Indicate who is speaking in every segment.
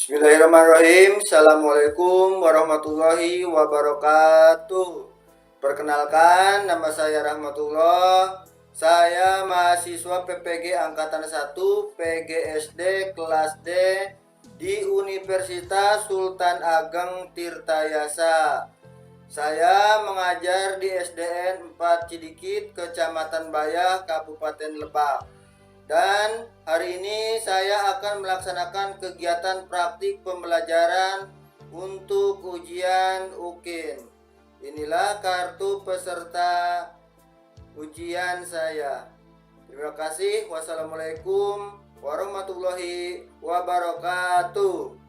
Speaker 1: Bismillahirrahmanirrahim. Assalamualaikum warahmatullahi wabarakatuh. Perkenalkan, nama saya Rahmatullah. Saya mahasiswa PPG Angkatan 1 PGSD kelas D di Universitas Sultan Ageng Tirtayasa. Saya mengajar di SDN 4 Cidikit, Kecamatan Bayah, Kabupaten Lebak. Dan hari ini saya akan melaksanakan kegiatan praktik pembelajaran untuk ujian UKIN. Inilah kartu peserta ujian saya. Terima kasih. Wassalamualaikum warahmatullahi wabarakatuh.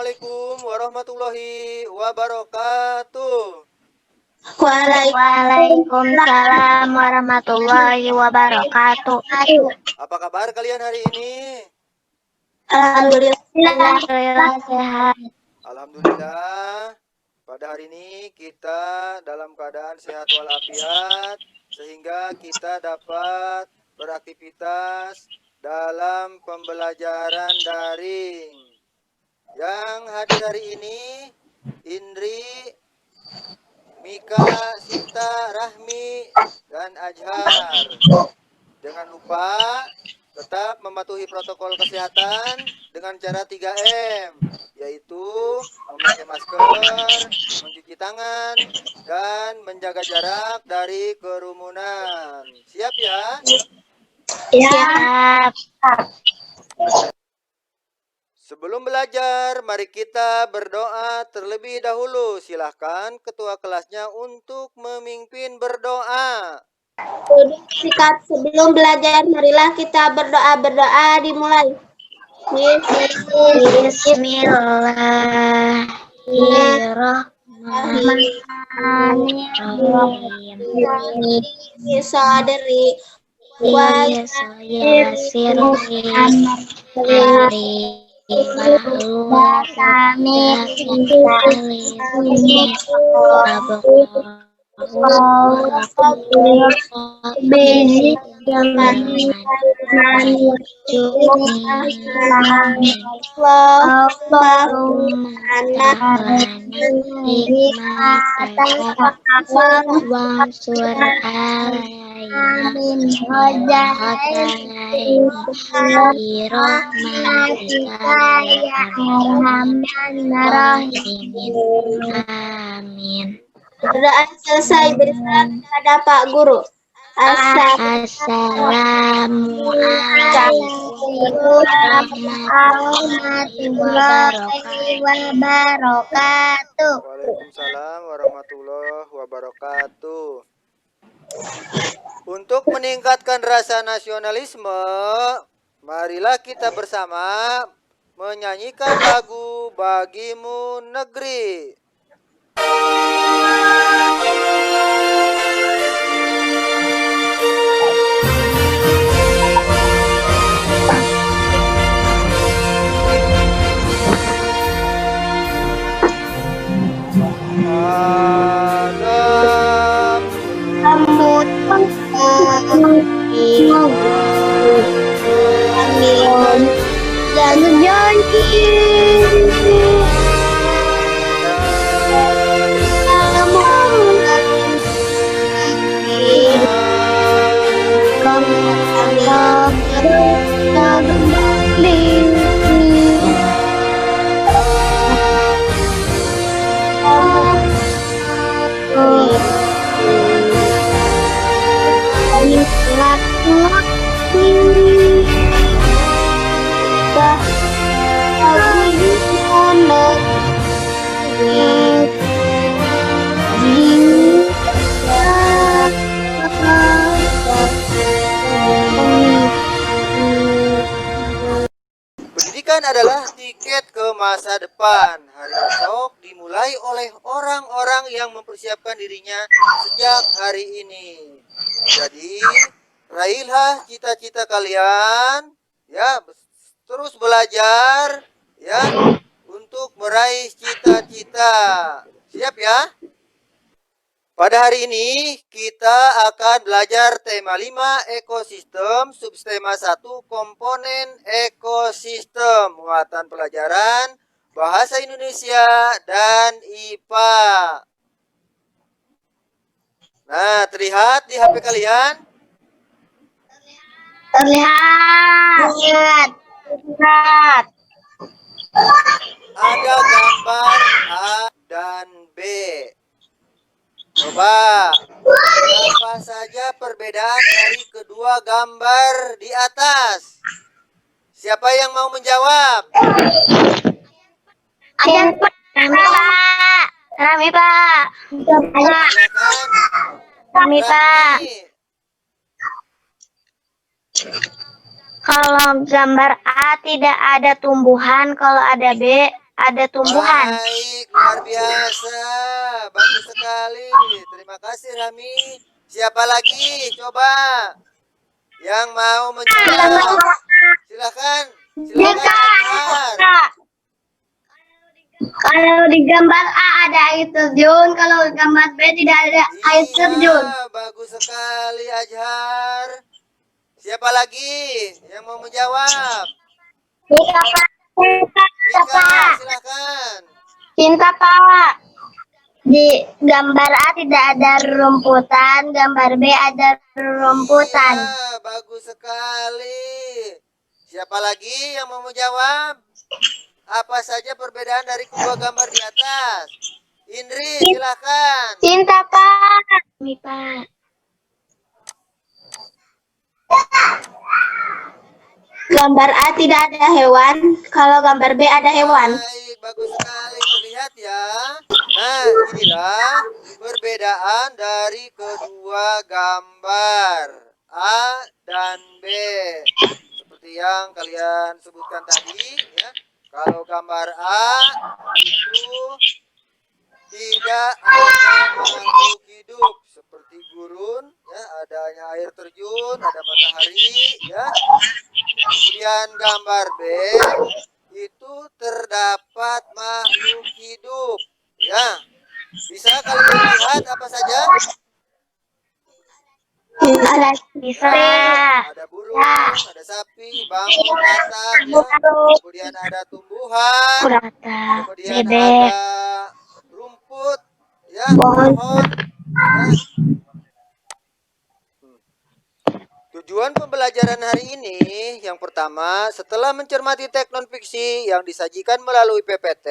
Speaker 1: Assalamualaikum warahmatullahi wabarakatuh.
Speaker 2: Waalaikumsalam warahmatullahi wabarakatuh.
Speaker 1: Apa kabar kalian hari ini?
Speaker 2: Alhamdulillah sehat.
Speaker 1: Alhamdulillah. Pada hari ini kita dalam keadaan sehat walafiat sehingga kita dapat beraktivitas dalam pembelajaran daring. Yang hadir hari ini Indri, Mika, Sinta, Rahmi, dan Ajhar. Jangan lupa tetap mematuhi protokol kesehatan dengan cara 3M, yaitu memakai masker, mencuci tangan, dan menjaga jarak dari kerumunan. Siap ya?
Speaker 2: Siap.
Speaker 1: Sebelum belajar, mari kita berdoa terlebih dahulu. Silahkan ketua kelasnya untuk memimpin berdoa.
Speaker 2: Sikat sebelum belajar, marilah kita berdoa dimulai. Bismillahirrahmanirrahim. Sadri wa Amin. Berdoa selesai, berikan kepada Pak Guru. Assalamualaikum warahmatullahi wabarakatuh.
Speaker 1: Waalaikumsalam warahmatullahi wabarakatuh. Untuk meningkatkan rasa nasionalisme, marilah kita bersama menyanyikan lagu Bagimu Negeri. tiket ke masa depan. Hari esok dimulai oleh orang-orang yang mempersiapkan dirinya sejak hari ini. Jadi, raihlah cita-cita kalian, ya, terus belajar, ya, untuk meraih cita-cita. Siap ya? Pada hari ini kita akan belajar tema 5 ekosistem, subtema 1 komponen ekosistem, muatan pelajaran bahasa Indonesia dan IPA. Nah, terlihat di HP kalian?
Speaker 2: Terlihat. Terlihat.
Speaker 1: Ada gambar A dan B. Coba, apa saja perbedaan dari kedua gambar di atas? Siapa yang mau menjawab?
Speaker 2: Ada Pak. Rami Pak.
Speaker 1: Silakan.
Speaker 2: Rami Pak.
Speaker 1: Raffi.
Speaker 2: Kalau gambar A tidak ada tumbuhan, kalau ada B ada tumbuhan.
Speaker 1: Baik, luar biasa. Bagus sekali. Terima kasih Rami. Siapa lagi? Coba. Yang mau menjawab. Silakan. Silakan Anwar.
Speaker 2: Kalau di gambar A ada air terjun, kalau gambar B tidak ada air terjun.
Speaker 1: Iya, bagus sekali Azhar. Siapa lagi yang mau menjawab?
Speaker 2: Mika Pak.
Speaker 1: Mika, silakan.
Speaker 2: Cinta Pak. Di gambar A tidak ada rumputan, gambar B ada rumputan.
Speaker 1: Iya, bagus sekali. Siapa lagi yang mau menjawab? Apa saja perbedaan dari kedua gambar di atas? Indri, silakan.
Speaker 2: Cinta Pak. Pak. Gambar A tidak ada hewan, kalau gambar B ada hewan.
Speaker 1: Baik, bagus sekali terlihat ya. Nah, inilah perbedaan dari kedua gambar A dan B. Seperti yang kalian sebutkan tadi ya. Kalau gambar A itu tidak ada makhluk hidup seperti gurun ya, adanya air terjun, ada matahari ya. Kemudian gambar B itu terdapat makhluk hidup ya. Bisa kalian lihat apa saja?
Speaker 2: Bisa.
Speaker 1: Ada burung, ada sapi, bangau, katak ya. Kemudian ada tumbuhan, kemudian
Speaker 2: Bebek.
Speaker 1: ada rumput ya, pohon ya. Tujuan pembelajaran hari ini yang pertama, setelah mencermati teks non-fiksi yang disajikan melalui PPT,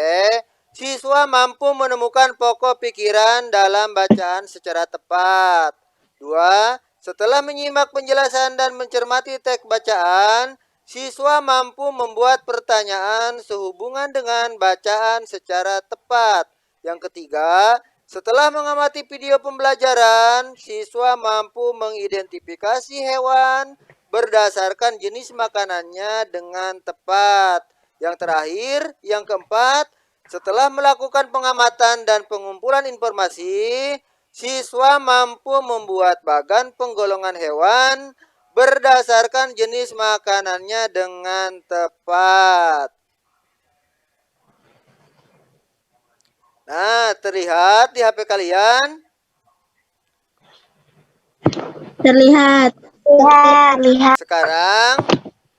Speaker 1: siswa mampu menemukan pokok pikiran dalam bacaan secara tepat. 2. Setelah menyimak penjelasan dan mencermati teks bacaan, siswa mampu membuat pertanyaan sehubungan dengan bacaan secara tepat. Yang ketiga, setelah mengamati video pembelajaran, siswa mampu mengidentifikasi hewan berdasarkan jenis makanannya dengan tepat. Yang terakhir, yang keempat, setelah melakukan pengamatan dan pengumpulan informasi, siswa mampu membuat bagan penggolongan hewan berdasarkan jenis makanannya dengan tepat. Nah, terlihat di HP kalian?
Speaker 2: Terlihat. Terlihat.
Speaker 1: Sekarang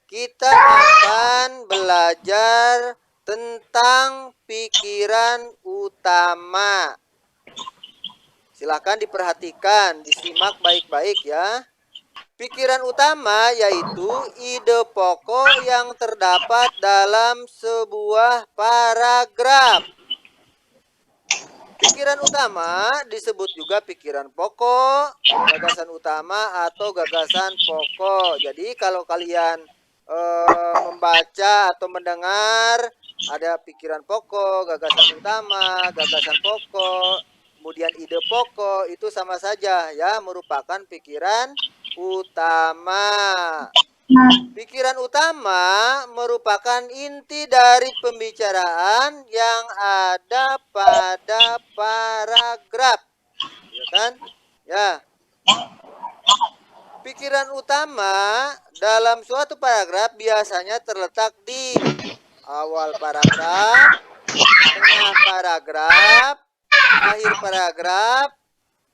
Speaker 1: kita akan belajar tentang pikiran utama. Silakan diperhatikan, disimak baik-baik ya. Pikiran utama yaitu ide pokok yang terdapat dalam sebuah paragraf. Pikiran utama disebut juga pikiran pokok, gagasan utama atau gagasan pokok. Jadi kalau kalian membaca atau mendengar ada pikiran pokok, gagasan utama, gagasan pokok, kemudian ide pokok, itu sama saja ya, merupakan pikiran utama. Pikiran utama merupakan inti dari pembicaraan yang ada pada paragraf. Ya kan? Ya. Pikiran utama dalam suatu paragraf biasanya terletak di awal paragraf, tengah paragraf, akhir paragraf,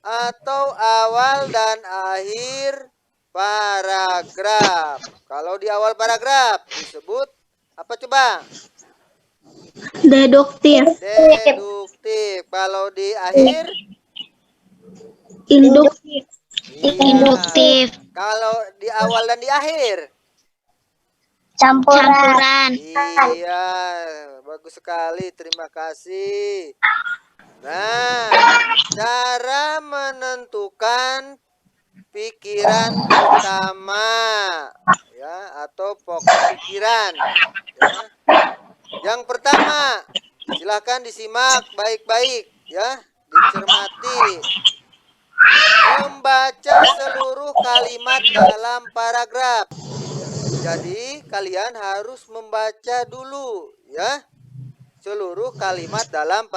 Speaker 1: atau awal dan akhir paragraf. Kalau di awal paragraf disebut apa coba?
Speaker 3: Deduktif.
Speaker 1: Deduktif. Kalau di akhir?
Speaker 3: Induktif.
Speaker 1: Iya.
Speaker 3: Induktif.
Speaker 1: Kalau di awal dan di akhir?
Speaker 2: Campuran.
Speaker 1: Iya, bagus sekali. Terima kasih. Nah, cara menentukan pikiran utama ya atau pokok pikiran ya. Yang pertama, silakan disimak baik-baik ya, dicermati. Membaca seluruh kalimat dalam paragraf. Jadi kalian harus membaca dulu ya seluruh kalimat dalam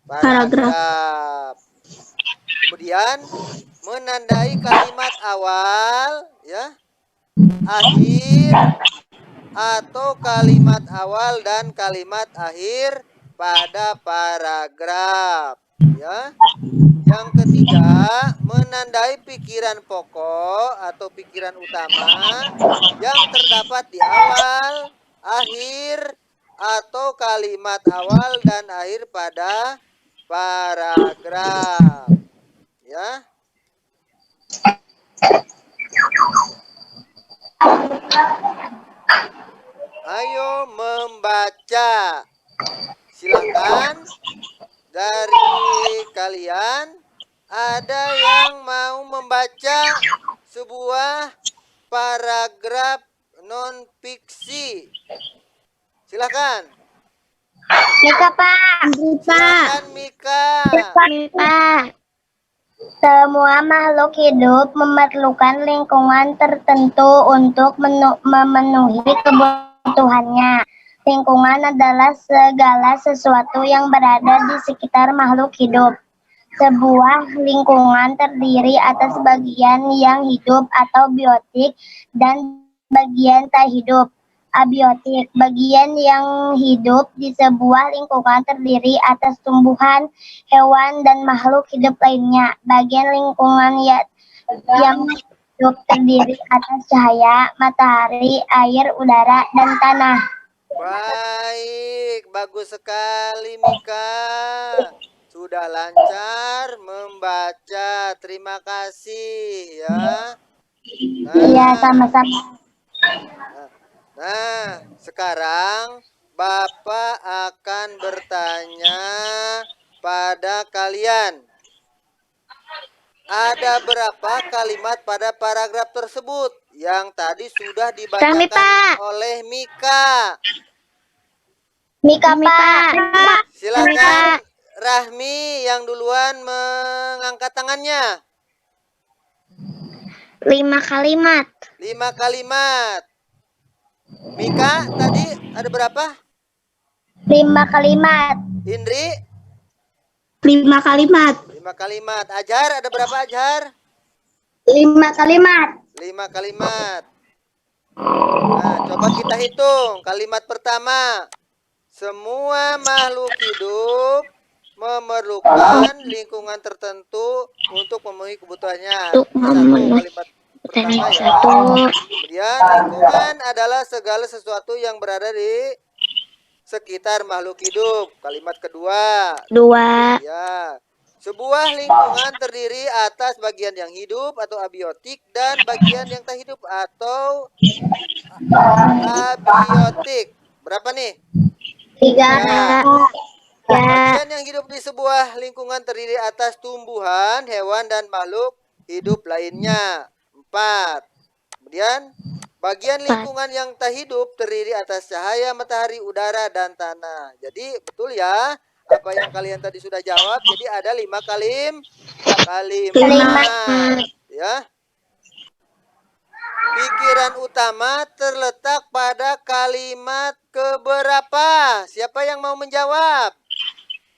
Speaker 1: paragraf. Kemudian menandai kalimat awal ya, akhir atau kalimat awal dan kalimat akhir pada paragraf ya. Yang ketiga, menandai pikiran pokok atau pikiran utama yang terdapat di awal, akhir atau kalimat awal dan akhir pada paragraf ya. Ayo membaca. Silakan dari kalian ada yang mau membaca sebuah paragraf non fiksi. Silakan.
Speaker 2: Mika, Pak.
Speaker 1: Silakan Mika.
Speaker 2: Semua makhluk hidup memerlukan lingkungan tertentu untuk memenuhi kebutuhannya. Lingkungan adalah segala sesuatu yang berada di sekitar makhluk hidup. Sebuah lingkungan terdiri atas bagian yang hidup atau biotik dan bagian tak hidup. Abiotik, bagian yang hidup di sebuah lingkungan terdiri atas tumbuhan, hewan, dan makhluk hidup lainnya. Bagian lingkungan yang hidup terdiri atas cahaya, matahari, air, udara, dan tanah.
Speaker 1: Baik, bagus sekali Mika. Sudah lancar membaca. Terima kasih ya.
Speaker 2: Iya, sama-sama.
Speaker 1: Nah, sekarang Bapak akan bertanya pada kalian. Ada berapa kalimat pada paragraf tersebut yang tadi sudah dibacakan oleh Mika?
Speaker 2: Mika, Pak.
Speaker 1: Silakan Rahmi yang duluan mengangkat tangannya.
Speaker 3: 5 kalimat.
Speaker 1: 5 kalimat. Mika tadi ada berapa?
Speaker 2: 5 kalimat.
Speaker 1: Indri?
Speaker 3: 5 kalimat.
Speaker 1: 5 kalimat. Ajar ada berapa Ajar?
Speaker 2: 5 kalimat.
Speaker 1: 5 kalimat. Nah, coba kita hitung. Kalimat pertama. Semua makhluk hidup memerlukan lingkungan tertentu untuk memenuhi kebutuhannya. Kalimat pertama ya. Kemudian lingkungan adalah segala sesuatu yang berada di sekitar makhluk hidup. Kalimat kedua.
Speaker 3: 2.
Speaker 1: Ya. Sebuah lingkungan terdiri atas bagian yang hidup atau abiotik dan bagian yang tak hidup atau abiotik. Berapa nih?
Speaker 2: 3.
Speaker 1: Ya. Bagian yang hidup di sebuah lingkungan terdiri atas tumbuhan, hewan, dan makhluk hidup lainnya. 4. Kemudian bagian lingkungan yang tak hidup terdiri atas cahaya, matahari, udara, dan tanah. Jadi betul ya apa yang kalian tadi sudah jawab. Jadi ada 5 kalimat ya. Pikiran utama terletak pada kalimat keberapa? Siapa yang mau menjawab?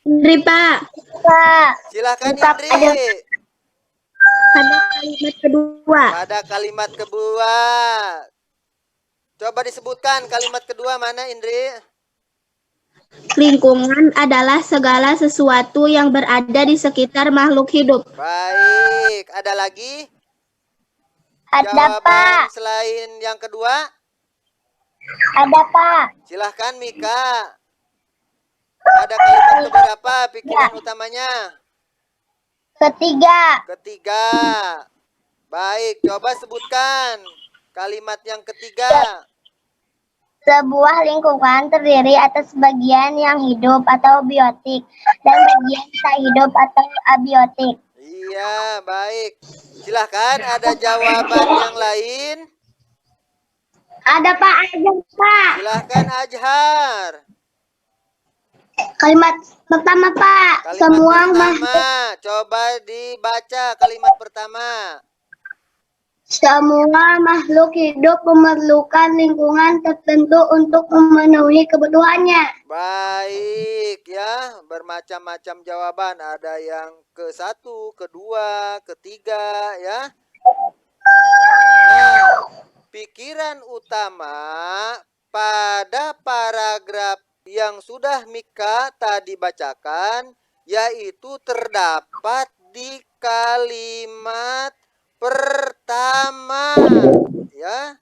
Speaker 3: Indri, Pak.
Speaker 2: Pak.
Speaker 1: Silahkan
Speaker 2: Tetap
Speaker 1: Indri.
Speaker 3: Pada kalimat kedua.
Speaker 1: Pada kalimat kedua. Coba disebutkan kalimat kedua mana Indri?
Speaker 3: Lingkungan adalah segala sesuatu yang berada di sekitar makhluk hidup.
Speaker 1: Baik, ada lagi?
Speaker 2: Ada,
Speaker 1: Jawaban
Speaker 2: Pak.
Speaker 1: selain yang kedua?
Speaker 2: Ada, Pak.
Speaker 1: Silahkan Mika. Pada kalimat keberapa pikiran utamanya?
Speaker 2: Ketiga.
Speaker 1: Ketiga. Baik, coba sebutkan kalimat yang ketiga.
Speaker 2: Sebuah lingkungan terdiri atas bagian yang hidup atau biotik dan bagian tak hidup atau abiotik.
Speaker 1: Iya, baik. Silahkan, ada jawaban yang lain?
Speaker 2: Ada, Pak. Ada, Pak.
Speaker 1: Silahkan Ajhar.
Speaker 2: Kalimat pertama, Pak.
Speaker 1: Kalimat pertama, coba dibaca kalimat pertama.
Speaker 2: Semua makhluk hidup memerlukan lingkungan tertentu untuk memenuhi kebutuhannya.
Speaker 1: Baik ya, bermacam-macam jawaban. Ada yang ke-1, kedua, ketiga ya. Nah, pikiran utama pada paragraf yang sudah Mika tadi bacakan yaitu terdapat di kalimat pertama ya,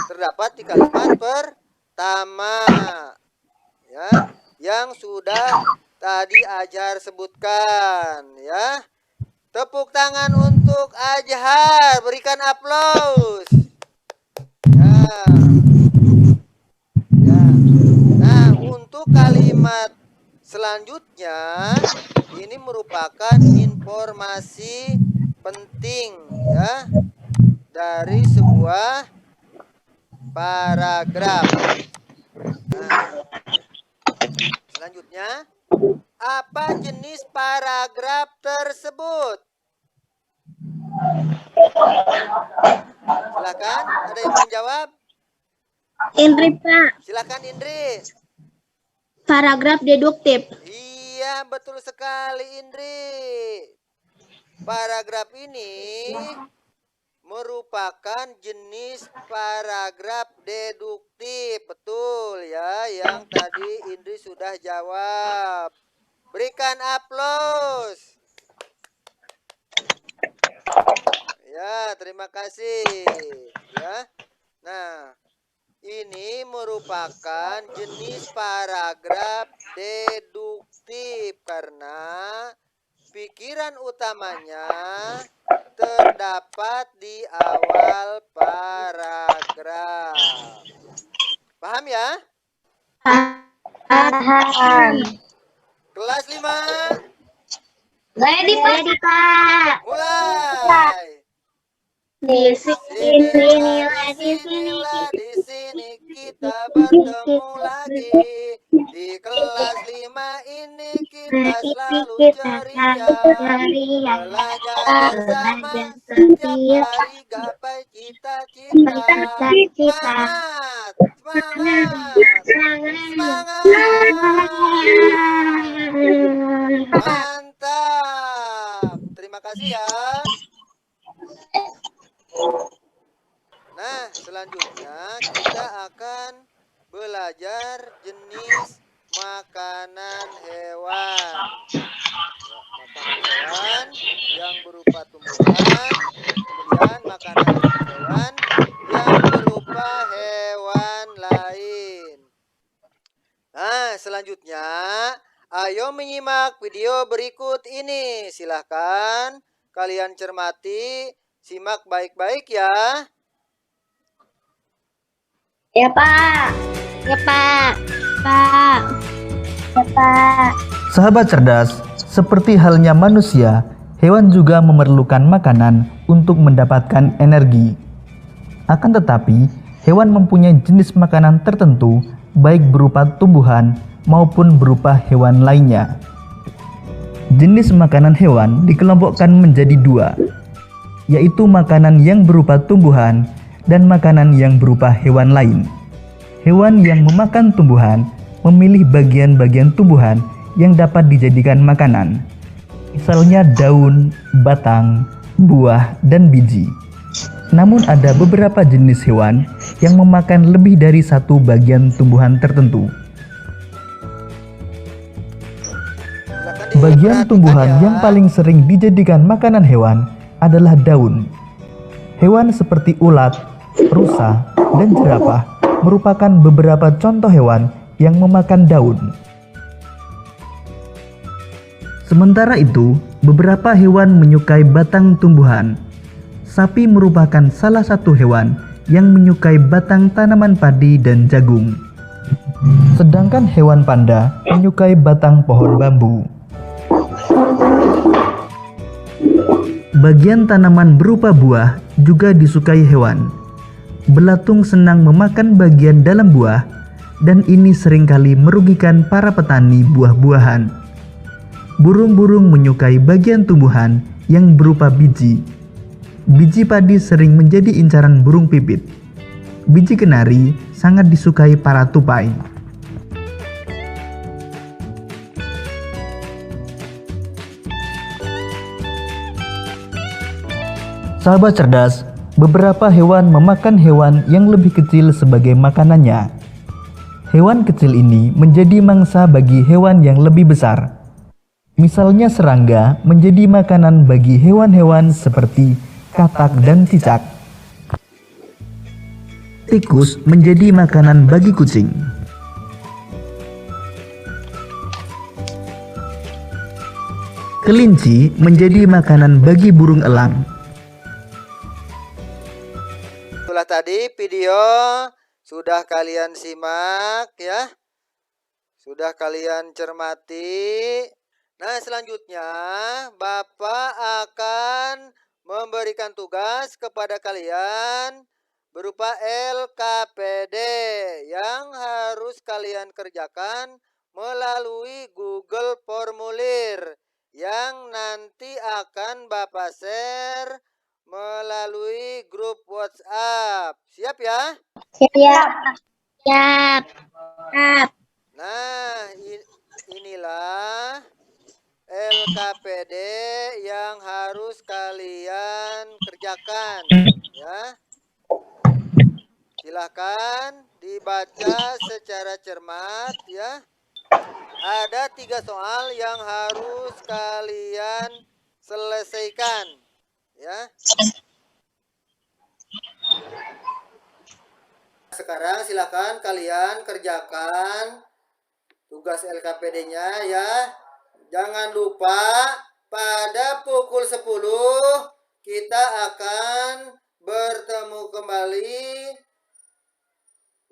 Speaker 1: terdapat di kalimat pertama ya, yang sudah tadi Ajhar sebutkan ya. Tepuk tangan untuk Ajhar, berikan aplaus ya. Ya. Nah, untuk kalimat selanjutnya ini merupakan informasi penting ya dari sebuah paragraf. Nah, selanjutnya, apa jenis paragraf tersebut? Silakan, ada yang menjawab?
Speaker 3: Indri, Pak.
Speaker 1: Silakan Indri.
Speaker 3: Paragraf deduktif.
Speaker 1: Iya, betul sekali Indri. Paragraf ini merupakan jenis paragraf deduktif. Betul ya, yang tadi Indri sudah jawab. Berikan aplaus. Ya, terima kasih. Ya. Nah, ini merupakan jenis paragraf deduktif karena pikiran utamanya terdapat di awal paragraf. Paham ya?
Speaker 2: Paham.
Speaker 1: Kelas 5.
Speaker 2: Ready, Pak.
Speaker 1: Mulai.
Speaker 3: Di
Speaker 1: Sinilah, di sini kita bertemu lagi. Di kelas 5 ini kita selalu ceria. Belajar bersama setiap hari gapai cita-cita. Semangat, semangat, semangat. Mantap. Terima kasih ya. Nah, selanjutnya kita akan belajar jenis makanan hewan. Makanan hewan yang berupa tumbuhan, kemudian makanan hewan yang berupa hewan lain. Nah, selanjutnya ayo menyimak video berikut ini. Silahkan kalian cermati, simak baik-baik ya.
Speaker 2: Ya, Pak.
Speaker 3: Ya, Pak. Pak.
Speaker 2: Ya, Pak.
Speaker 4: Sahabat cerdas, seperti halnya manusia, hewan juga memerlukan makanan untuk mendapatkan energi. Akan tetapi, hewan mempunyai jenis makanan tertentu, baik berupa tumbuhan maupun berupa hewan lainnya. Jenis makanan hewan dikelompokkan menjadi dua, yaitu makanan yang berupa tumbuhan dan makanan yang berupa hewan lain. Hewan yang memakan tumbuhan memilih bagian-bagian tumbuhan yang dapat dijadikan makanan, misalnya daun, batang, buah, dan biji. Namun ada beberapa jenis hewan yang memakan lebih dari satu bagian tumbuhan tertentu. Bagian tumbuhan yang paling sering dijadikan makanan hewan adalah daun. Hewan seperti ulat, rusa, dan jerapah merupakan beberapa contoh hewan yang memakan daun. Sementara itu, beberapa hewan menyukai batang tumbuhan. Sapi merupakan salah satu hewan yang menyukai batang tanaman padi dan jagung. Sedangkan hewan panda menyukai batang pohon bambu. Bagian tanaman berupa buah juga disukai hewan. Belatung senang memakan bagian dalam buah, dan ini seringkali merugikan para petani buah-buahan. Burung-burung menyukai bagian tumbuhan yang berupa biji. Biji padi sering menjadi incaran burung pipit. Biji kenari sangat disukai para tupai. Sahabat cerdas, beberapa hewan memakan hewan yang lebih kecil sebagai makanannya. Hewan kecil ini menjadi mangsa bagi hewan yang lebih besar. Misalnya serangga menjadi makanan bagi hewan-hewan seperti katak dan cicak. Tikus menjadi makanan bagi kucing. Kelinci menjadi makanan bagi burung elang.
Speaker 1: Itulah tadi video sudah kalian simak ya. Sudah kalian cermati. Nah, selanjutnya Bapak akan memberikan tugas kepada kalian berupa LKPD yang harus kalian kerjakan melalui Google Formulir yang nanti akan Bapak share melalui grup WhatsApp. Siap ya?
Speaker 2: Siap. Siap.
Speaker 1: Nah, inilah LKPD yang harus kalian kerjakan ya. Silahkan dibaca secara cermat ya. Ada 3 soal yang harus kalian selesaikan ya. Sekarang silakan kalian kerjakan tugas LKPD-nya ya. Jangan lupa pada pukul 10 kita akan bertemu kembali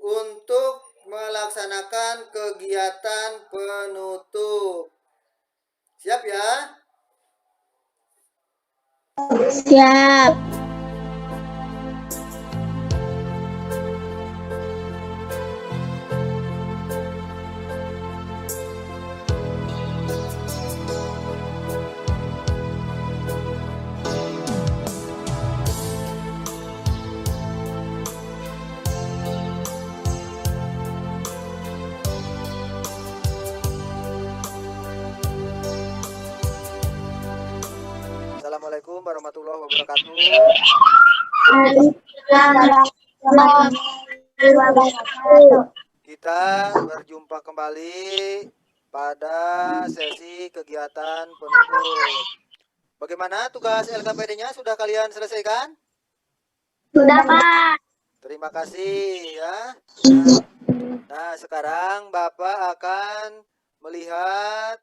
Speaker 1: untuk melaksanakan kegiatan penutup. Siap ya?
Speaker 3: Siap.
Speaker 1: Assalamualaikum warahmatullahi wabarakatuh. Kita berjumpa kembali pada sesi kegiatan penutup. Bagaimana tugas LKPD-nya sudah kalian selesaikan?
Speaker 2: Sudah, Pak.
Speaker 1: Terima kasih ya. Nah, sekarang Bapak akan melihat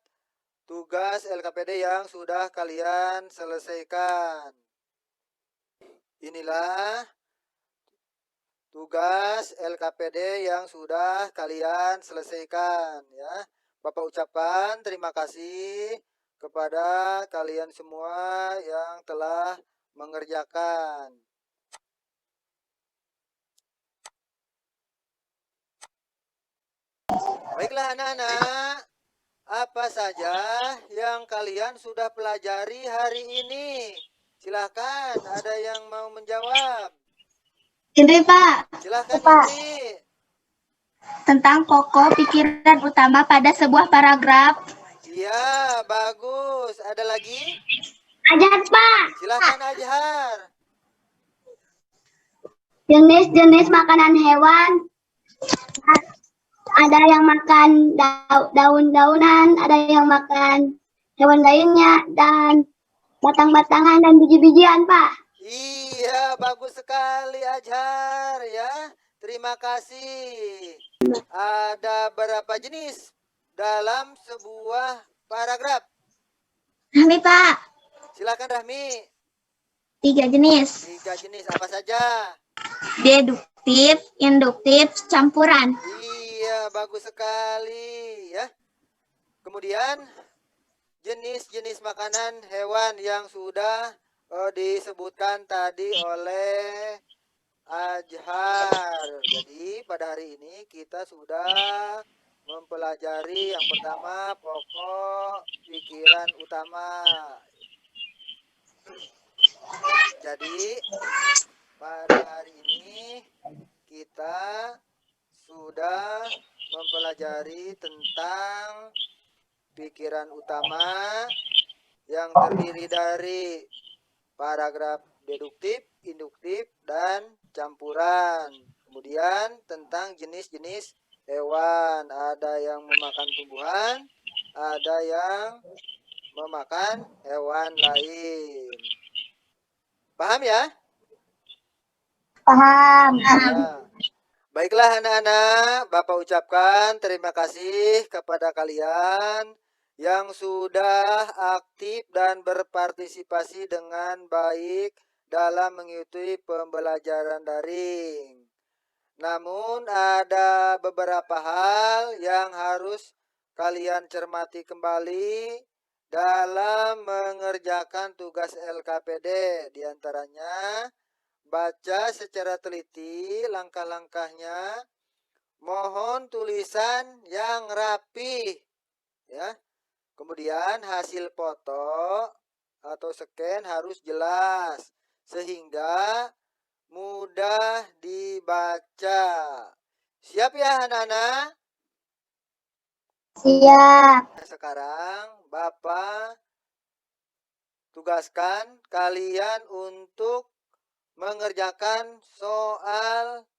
Speaker 1: tugas LKPD yang sudah kalian selesaikan. Inilah tugas LKPD yang sudah kalian selesaikan ya. Bapak ucapkan terima kasih kepada kalian semua yang telah mengerjakan. Baiklah anak-anak, apa saja yang kalian sudah pelajari hari ini? Silakan, ada yang mau menjawab?
Speaker 3: Indri, Pak.
Speaker 1: Silahkan
Speaker 2: Pak.
Speaker 1: Indri.
Speaker 3: Tentang pokok pikiran utama pada sebuah paragraf.
Speaker 1: Iya, bagus. Ada lagi?
Speaker 2: Ajar, Pak.
Speaker 1: Silahkan Ajhar.
Speaker 2: Jenis-jenis makanan hewan. Ada yang makan daun-daunan, ada yang makan hewan lainnya, dan batang-batangan dan biji-bijian, Pak.
Speaker 1: Iya, bagus sekali Ajhar ya. Terima kasih. Ada berapa jenis dalam sebuah paragraf?
Speaker 3: Rahmi, Pak.
Speaker 1: Silakan Rahmi.
Speaker 3: 3 jenis.
Speaker 1: 3 jenis apa saja?
Speaker 3: Deduktif, induktif, campuran.
Speaker 1: Iya, bagus sekali ya. Kemudian jenis-jenis makanan hewan yang sudah disebutkan tadi oleh Ajhar. Jadi pada hari ini kita sudah mempelajari yang pertama pokok pikiran utama. Jadi pada hari ini kita sudah mempelajari tentang pikiran utama yang terdiri dari paragraf deduktif, induktif, dan campuran. Kemudian tentang jenis-jenis hewan, ada yang memakan tumbuhan, ada yang memakan hewan lain. Paham ya?
Speaker 2: Paham.
Speaker 1: Ya. Baiklah anak-anak, Bapak ucapkan terima kasih kepada kalian yang sudah aktif dan berpartisipasi dengan baik dalam mengikuti pembelajaran daring. Namun ada beberapa hal yang harus kalian cermati kembali dalam mengerjakan tugas LKPD. Di antaranya, baca secara teliti langkah-langkahnya, mohon tulisan yang rapi ya. Kemudian hasil foto atau scan harus jelas sehingga mudah dibaca. Siap ya anak-anak?
Speaker 2: Siap.
Speaker 1: Sekarang Bapak tugaskan kalian untuk mengerjakan soal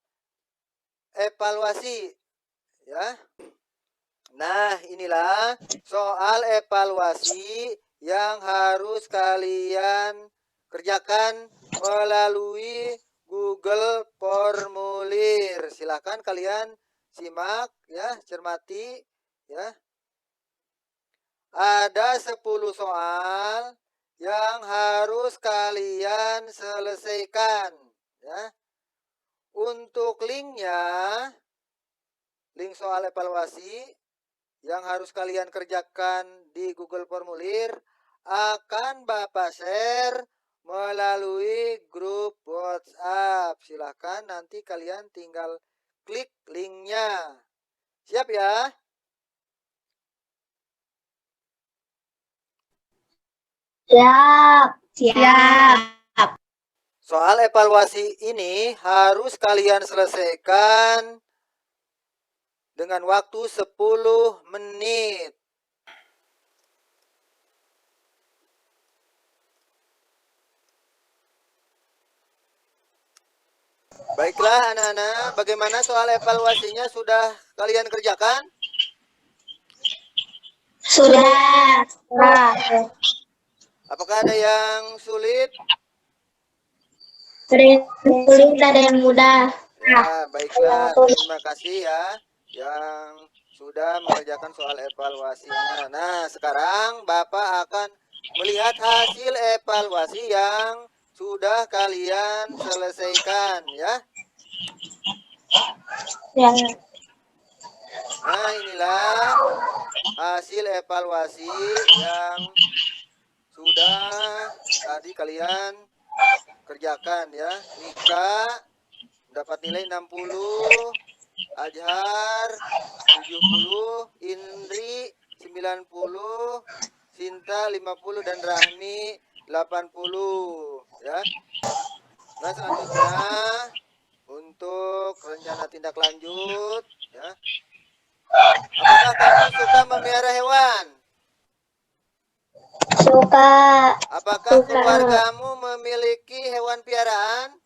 Speaker 1: evaluasi ya. Nah, inilah soal evaluasi yang harus kalian kerjakan melalui Google Formulir. Silahkan kalian simak ya, cermati ya. Ada 10 soal yang harus kalian selesaikan ya. Untuk linknya, link soal evaluasi yang harus kalian kerjakan di Google Formulir akan Bapak share melalui grup WhatsApp. Silahkan nanti kalian tinggal klik linknya. Siap ya?
Speaker 2: Siap.
Speaker 3: Siap.
Speaker 1: Soal evaluasi ini harus kalian selesaikan dengan waktu 10 menit. Baiklah anak-anak, bagaimana soal evaluasinya sudah kalian kerjakan?
Speaker 3: Sudah.
Speaker 1: Apakah ada yang sulit?
Speaker 3: Sulit, ada yang mudah.
Speaker 1: Ya, baiklah. Terima kasih ya yang sudah mengerjakan soal evaluasinya. Nah, sekarang Bapak akan melihat hasil evaluasi yang sudah kalian selesaikan ya. Nah, inilah hasil evaluasi yang sudah tadi kalian kerjakan ya. Mika dapat nilai 60, Ajhar 70, Indri 90, Sinta 50 dan Rahmi 80 ya. Nah, selanjutnya untuk rencana tindak lanjut. Ya. Apakah kamu suka memelihara hewan?
Speaker 2: Suka.
Speaker 1: Apakah keluargamu memiliki hewan piaraan?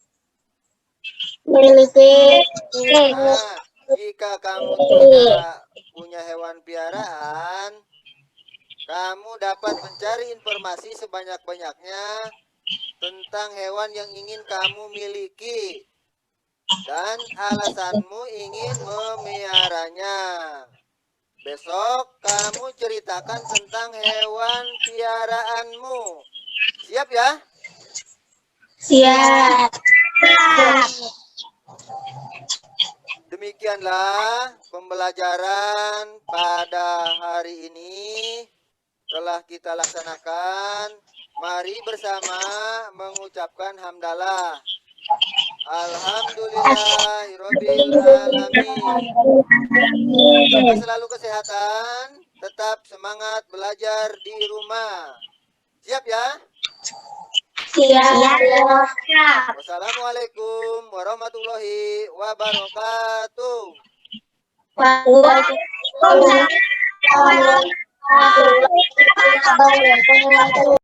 Speaker 2: Memiliki.
Speaker 1: Nah, jika kamu tidak punya hewan piaraan, kamu dapat mencari informasi sebanyak-banyaknya tentang hewan yang ingin kamu miliki dan alasanmu ingin memeliharanya. Besok kamu ceritakan tentang hewan piaraanmu. Siap ya?
Speaker 3: Siap.
Speaker 1: Demikianlah pembelajaran pada hari ini telah kita laksanakan. Mari bersama mengucapkan hamdalah. Alhamdulillahirabbil alamin. Jaga selalu kesehatan, tetap semangat belajar di rumah. Siap ya?
Speaker 2: Siap.
Speaker 1: Wassalamualaikum warahmatullahi wabarakatuh.
Speaker 2: Waalaikumsalam warahmatullahi wabarakatuh.